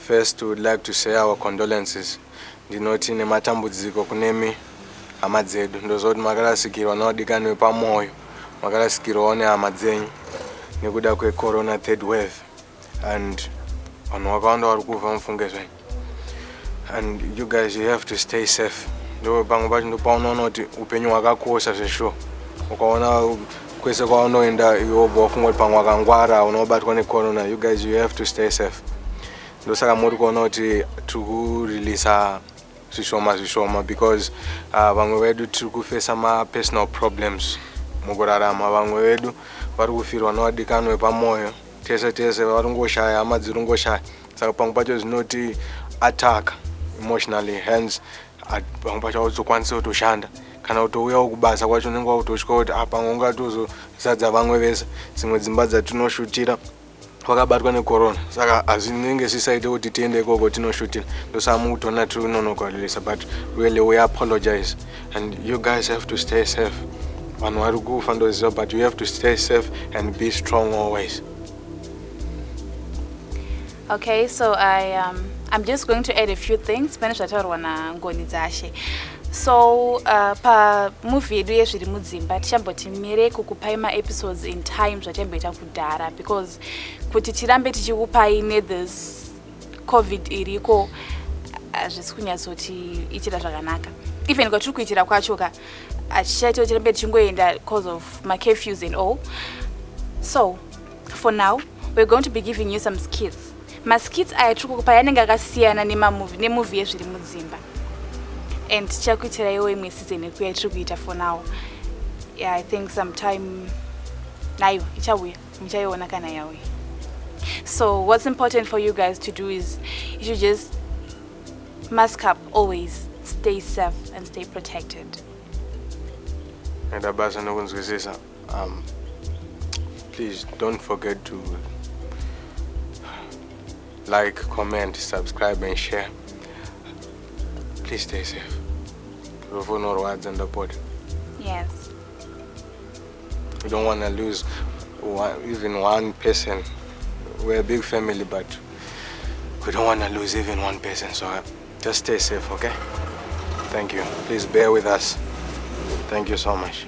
First, we would like to say our condolences. Ndinoti nematambudziko kunemi hama dzedu ndozoti makarasikirwa naodikanwe pamoyo makarasikirwawo nehama dzenyu nekuda kwecorona third wave and vanhu vakawanda vari kufa mufunge zvenyu and you guys you have to stay safe. Ndo pamwe pacho ndopaunoona kuti upenyu hwakakosha zveshuwa ukaona kwese kwaunoenda iwobva wafunga kuti pamwe wakangwara unobatwa necorona. You guys you have to stay safe. Ndosaka muri kuona kuti tiri kurilisa zvishoma because vamwe vedu tiri kufesa ma-personal problems mukurarama. Vamwe vedu vari kufirwa nowadikanwe pamoyo tese vari ngoshaya hama dziri ngoshaya saka pamwe pacho zvinoti attack emotionally hence pamwe pacho hauzokwanisi kutoshanda kana kutouyawo kubasa kwacho unenge wakutotya kuti pamwe ungatozozadza vamwe vese dzimwe dzimba dzatinoshutira wakabatwa necorona saka hazvinenge zvisaite kuti tiende ikoko tinoshutira ndosaka mukutoona tiri kunonokalilisa but really we apologize and you guys have to stay safe. Vanhu vari kufa ndoziva but you have to stay safe and be strong always. Okay, so I'm just going to add a few things. So pa movie yedu yeZviri Mudzimba tichamboti mere kukupai ma-episodes in time zvatamboita kudhara because kuti tirambe tichikupai this covid iriko hazvisi kunyatsoti ichira zvakanaka. Even kwatiri kuitira kwacho ka achichaita kuti tirambe tichingoenda because of ma-curfews and all. So for now we're going to be giving you some skits. Ma-skits aya tiri kukupai anenge akasiyana nemovie yeZviri Mudzimba. And tichakuitira iwo imwe season ekuya tiri kuita for now. Yeah, I think sometime nayo ichauya muchaiona kana yauya. So what's important for you guys to do is you should just mask up always, stay safe and stay protected. And abasa nokunzwisisa please don't forget to like, comment, subscribe and share. Please stay safe. Yes. We don't want to lose even one person. We're a big family, but we don't want to lose even one person. So just stay safe, okay? Thank you. Please bear with us. Thank you so much.